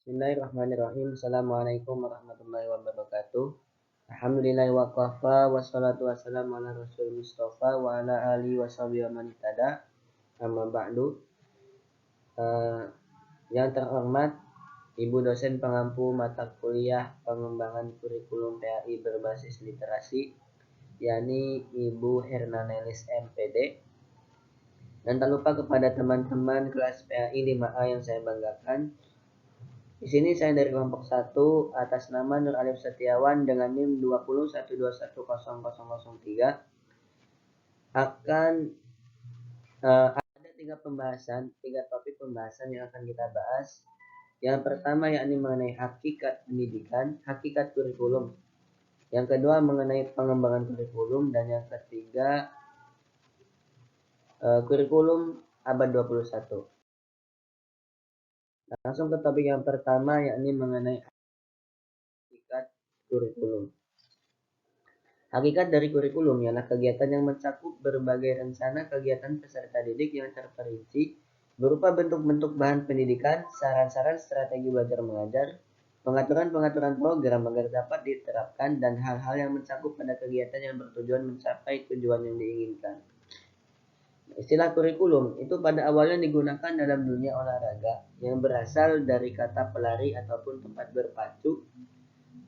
Bismillahirrahmanirrahim. Assalamualaikum warahmatullahi wabarakatuh. Alhamdulillahi wa kafa wassalatu wassalamu ala rasul mustafa wa ala alihi wa sahbihi wa man ihtada. Amma ba'du. Yang terhormat Ibu dosen pengampu mata kuliah pengembangan kurikulum PAI berbasis literasi, yakni Ibu Hernanelis MPD. Dan tak lupa kepada teman-teman kelas PAI 5A yang saya banggakan. Di sini saya dari kelompok 1 atas nama Nur Alif Setiawan dengan NIM 2012100003 akan ada tiga topik pembahasan yang akan kita bahas. Yang pertama yakni mengenai hakikat pendidikan, hakikat kurikulum. Yang kedua mengenai pengembangan kurikulum, dan yang ketiga kurikulum abad 21. Langsung ke topik yang pertama yakni mengenai hakikat kurikulum. Hakikat dari kurikulum ialah kegiatan yang mencakup berbagai rencana kegiatan peserta didik yang terperinci berupa bentuk-bentuk bahan pendidikan, saran-saran strategi belajar mengajar, pengaturan-pengaturan program agar dapat diterapkan, dan hal-hal yang mencakup pada kegiatan yang bertujuan mencapai tujuan yang diinginkan. Istilah kurikulum itu pada awalnya digunakan dalam dunia olahraga yang berasal dari kata pelari ataupun tempat berpacu.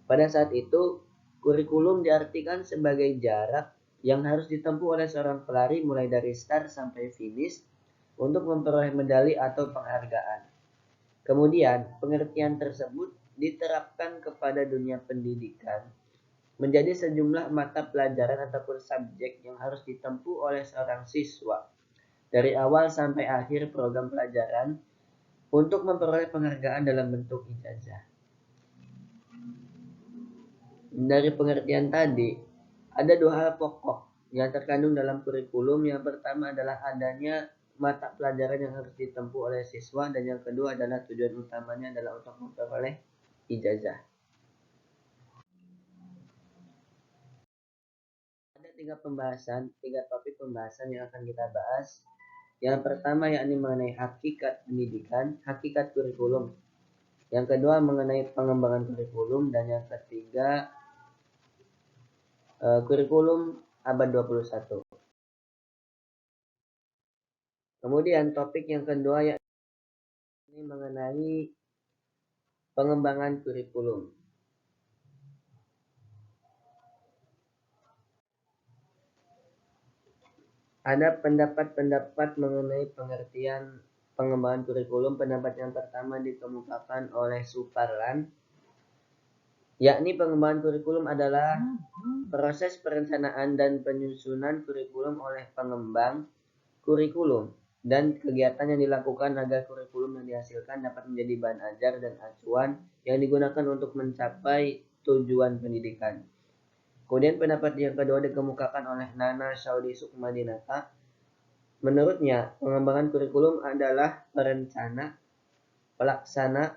Pada saat itu, kurikulum diartikan sebagai jarak yang harus ditempuh oleh seorang pelari mulai dari start sampai finish untuk memperoleh medali atau penghargaan. Kemudian, pengertian tersebut diterapkan kepada dunia pendidikan menjadi sejumlah mata pelajaran ataupun subjek yang harus ditempuh oleh seorang siswa dari awal sampai akhir program pelajaran untuk memperoleh penghargaan dalam bentuk ijazah. Dari pengertian tadi, ada dua hal pokok yang terkandung dalam kurikulum. Yang pertama adalah adanya mata pelajaran yang harus ditempuh oleh siswa, dan yang kedua adalah tujuan utamanya adalah untuk memperoleh ijazah. Ada tiga topik pembahasan yang akan kita bahas. Yang pertama yakni mengenai hakikat pendidikan, hakikat kurikulum. Yang kedua mengenai pengembangan kurikulum, dan yang ketiga kurikulum abad 21. Kemudian topik yang kedua yakni mengenai pengembangan kurikulum. Ada pendapat-pendapat mengenai pengertian pengembangan kurikulum. Pendapat yang pertama dikemukakan oleh Suparlan, yakni pengembangan kurikulum adalah proses perencanaan dan penyusunan kurikulum oleh pengembang kurikulum dan kegiatan yang dilakukan agar kurikulum yang dihasilkan dapat menjadi bahan ajar dan acuan yang digunakan untuk mencapai tujuan pendidikan. Kemudian pendapat yang kedua dikemukakan oleh Nana Saudi Sukmadinata. Menurutnya, pengembangan kurikulum adalah perencana, pelaksana,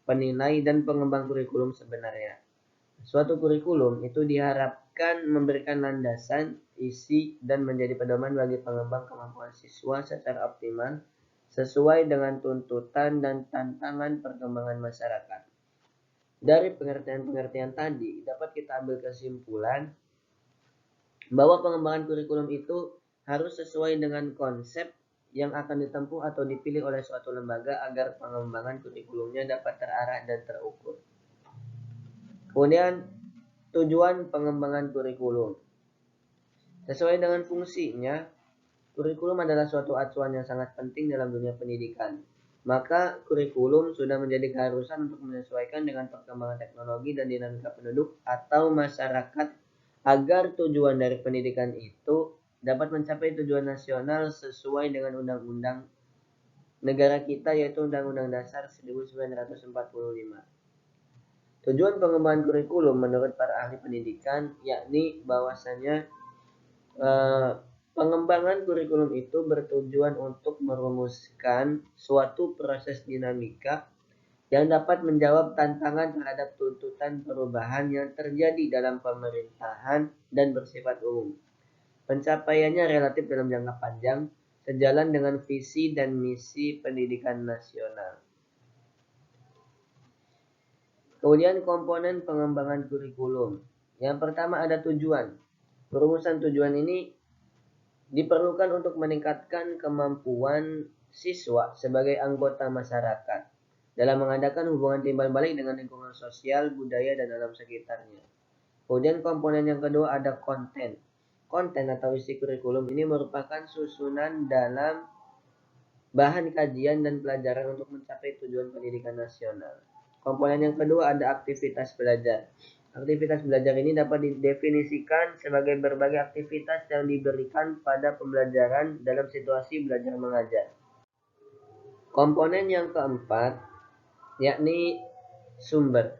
penilai, dan pengembang kurikulum sebenarnya. Suatu kurikulum itu diharapkan memberikan landasan, isi, dan menjadi pedoman bagi pengembang kemampuan siswa secara optimal sesuai dengan tuntutan dan tantangan perkembangan masyarakat. Dari pengertian-pengertian tadi dapat kita ambil kesimpulan bahwa pengembangan kurikulum itu harus sesuai dengan konsep yang akan ditempuh atau dipilih oleh suatu lembaga agar pengembangan kurikulumnya dapat terarah dan terukur. Kemudian tujuan pengembangan kurikulum. Sesuai dengan fungsinya, kurikulum adalah suatu acuan yang sangat penting dalam dunia pendidikan. Maka kurikulum sudah menjadi keharusan untuk menyesuaikan dengan perkembangan teknologi dan dinamika penduduk atau masyarakat agar tujuan dari pendidikan itu dapat mencapai tujuan nasional sesuai dengan undang-undang negara kita, yaitu Undang-Undang Dasar 1945. Tujuan pengembangan kurikulum menurut para ahli pendidikan yakni bahwasanya pengembangan kurikulum itu bertujuan untuk merumuskan suatu proses dinamika yang dapat menjawab tantangan terhadap tuntutan perubahan yang terjadi dalam pemerintahan dan bersifat umum. Pencapaiannya relatif dalam jangka panjang, sejalan dengan visi dan misi pendidikan nasional. Kemudian komponen pengembangan kurikulum. Yang pertama ada tujuan. Perumusan tujuan ini diperlukan untuk meningkatkan kemampuan siswa sebagai anggota masyarakat dalam mengadakan hubungan timbal balik dengan lingkungan sosial, budaya, dan alam sekitarnya. Kemudian komponen yang kedua ada konten. Konten atau isi kurikulum ini merupakan susunan dalam bahan kajian dan pelajaran untuk mencapai tujuan pendidikan nasional. Komponen yang kedua ada aktivitas belajar. Aktivitas belajar ini dapat didefinisikan sebagai berbagai aktivitas yang diberikan pada pembelajaran dalam situasi belajar mengajar. Komponen yang keempat yakni sumber.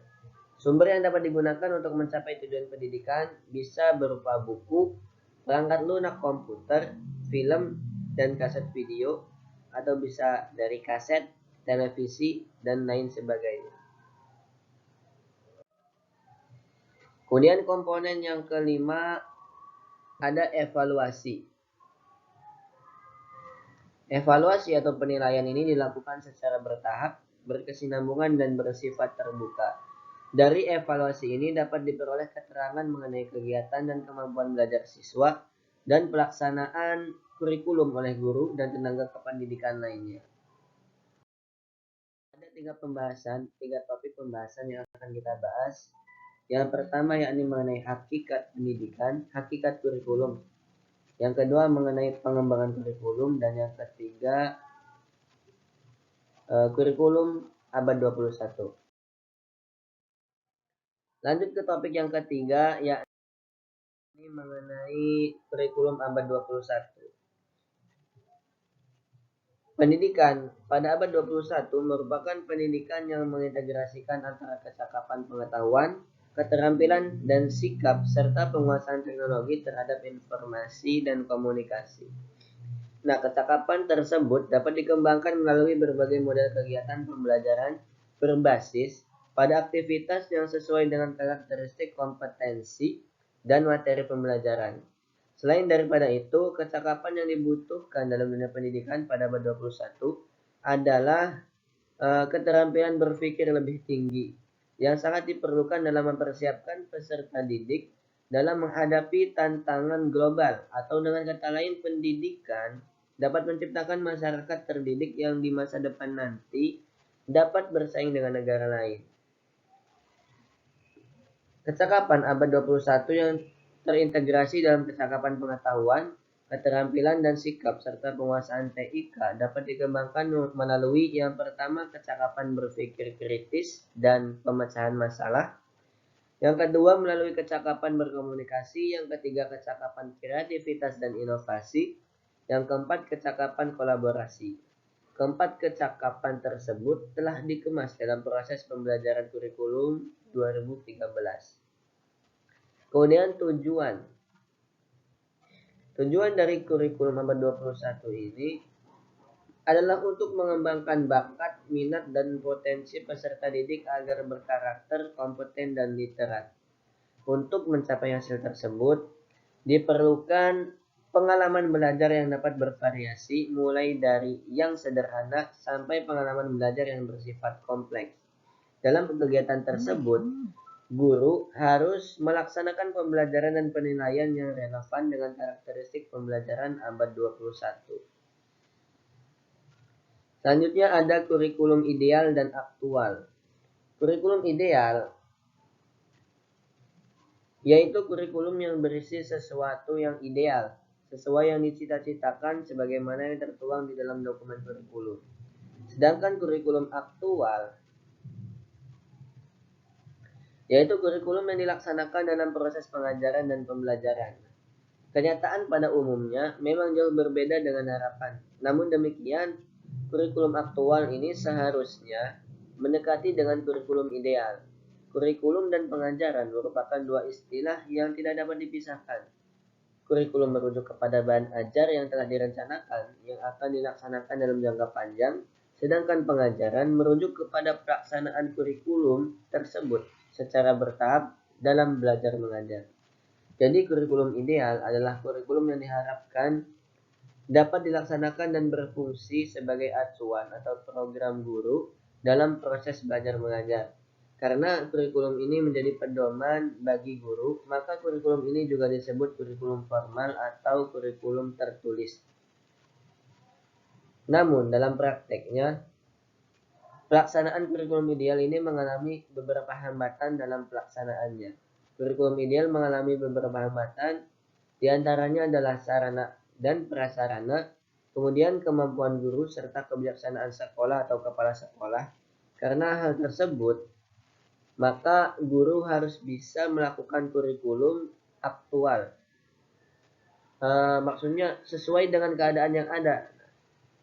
Sumber yang dapat digunakan untuk mencapai tujuan pendidikan bisa berupa buku, perangkat lunak komputer, film, dan kaset video, atau bisa dari kaset, televisi, dan lain sebagainya. Kemudian komponen yang kelima ada evaluasi. Evaluasi atau penilaian ini dilakukan secara bertahap, berkesinambungan, dan bersifat terbuka. Dari evaluasi ini dapat diperoleh keterangan mengenai kegiatan dan kemampuan belajar siswa dan pelaksanaan kurikulum oleh guru dan tenaga kependidikan lainnya. Ada tiga topik pembahasan yang akan kita bahas. Yang pertama yakni mengenai hakikat pendidikan, hakikat kurikulum. Yang kedua mengenai pengembangan kurikulum, dan yang ketiga kurikulum abad 21. Lanjut ke topik yang ketiga yakni mengenai kurikulum abad 21. Pendidikan pada abad 21 merupakan pendidikan yang mengintegrasikan antara kecakapan pengetahuan, keterampilan, dan sikap, serta penguasaan teknologi terhadap informasi dan komunikasi. Nah, kecakapan tersebut dapat dikembangkan melalui berbagai model kegiatan pembelajaran berbasis pada aktivitas yang sesuai dengan karakteristik kompetensi dan materi pembelajaran. Selain daripada itu, kecakapan yang dibutuhkan dalam dunia pendidikan pada abad 21 adalah keterampilan berpikir lebih tinggi yang sangat diperlukan dalam mempersiapkan peserta didik dalam menghadapi tantangan global, atau dengan kata lain pendidikan dapat menciptakan masyarakat terdidik yang di masa depan nanti dapat bersaing dengan negara lain. Kecakapan abad 21 yang terintegrasi dalam kecakapan pengetahuan, keterampilan, dan sikap, serta penguasaan TIK dapat dikembangkan melalui yang pertama kecakapan berpikir kritis dan pemecahan masalah, yang kedua melalui kecakapan berkomunikasi, yang ketiga kecakapan kreativitas dan inovasi, yang keempat kecakapan kolaborasi. Keempat kecakapan tersebut telah dikemas dalam proses pembelajaran kurikulum 2013. Kemudian tujuan dari kurikulum abad 21 ini adalah untuk mengembangkan bakat, minat, dan potensi peserta didik agar berkarakter, kompeten, dan literat. Untuk mencapai hasil tersebut, diperlukan pengalaman belajar yang dapat bervariasi, mulai dari yang sederhana sampai pengalaman belajar yang bersifat kompleks. Dalam kegiatan tersebut, guru harus melaksanakan pembelajaran dan penilaian yang relevan dengan karakteristik pembelajaran abad 21. Selanjutnya ada kurikulum ideal dan aktual. Kurikulum ideal yaitu kurikulum yang berisi sesuatu yang ideal, sesuai yang dicita-citakan sebagaimana yang tertuang di dalam dokumen kurikulum. Sedangkan kurikulum aktual yaitu kurikulum yang dilaksanakan dalam proses pengajaran dan pembelajaran. Kenyataan pada umumnya memang jauh berbeda dengan harapan. Namun demikian, kurikulum aktual ini seharusnya mendekati dengan kurikulum ideal. Kurikulum dan pengajaran merupakan dua istilah yang tidak dapat dipisahkan. Kurikulum merujuk kepada bahan ajar yang telah direncanakan yang akan dilaksanakan dalam jangka panjang, sedangkan pengajaran merujuk kepada pelaksanaan kurikulum tersebut secara bertahap dalam belajar mengajar. Jadi kurikulum ideal adalah kurikulum yang diharapkan dapat dilaksanakan dan berfungsi sebagai acuan atau program guru dalam proses belajar mengajar. Karena kurikulum ini menjadi pedoman bagi guru, maka kurikulum ini juga disebut kurikulum formal atau kurikulum tertulis. Namun, dalam prakteknya, pelaksanaan kurikulum ideal ini mengalami beberapa hambatan dalam pelaksanaannya. Kurikulum ideal mengalami beberapa hambatan, diantaranya adalah sarana dan prasarana, kemudian kemampuan guru serta kebijaksanaan sekolah atau kepala sekolah. Karena hal tersebut, maka guru harus bisa melakukan kurikulum aktual. Maksudnya sesuai dengan keadaan yang ada.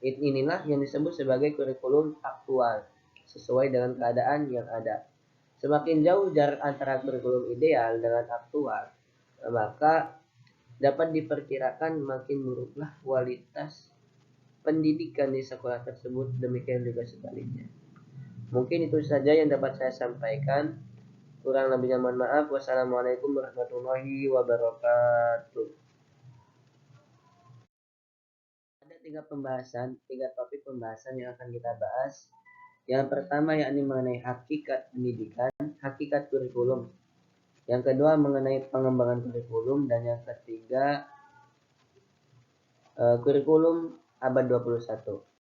Inilah yang disebut sebagai kurikulum aktual, sesuai dengan keadaan yang ada. Semakin jauh jarak antara kurikulum ideal dengan aktual, maka dapat diperkirakan makin buruklah kualitas pendidikan di sekolah tersebut, demikian juga sebaliknya. Mungkin itu saja yang dapat saya sampaikan. Kurang lebihnya mohon maaf. Wassalamualaikum warahmatullahi wabarakatuh. Ada tiga topik pembahasan yang akan kita bahas. Yang pertama yakni mengenai hakikat pendidikan, hakikat kurikulum. Yang kedua mengenai pengembangan kurikulum, dan yang ketiga kurikulum abad 21.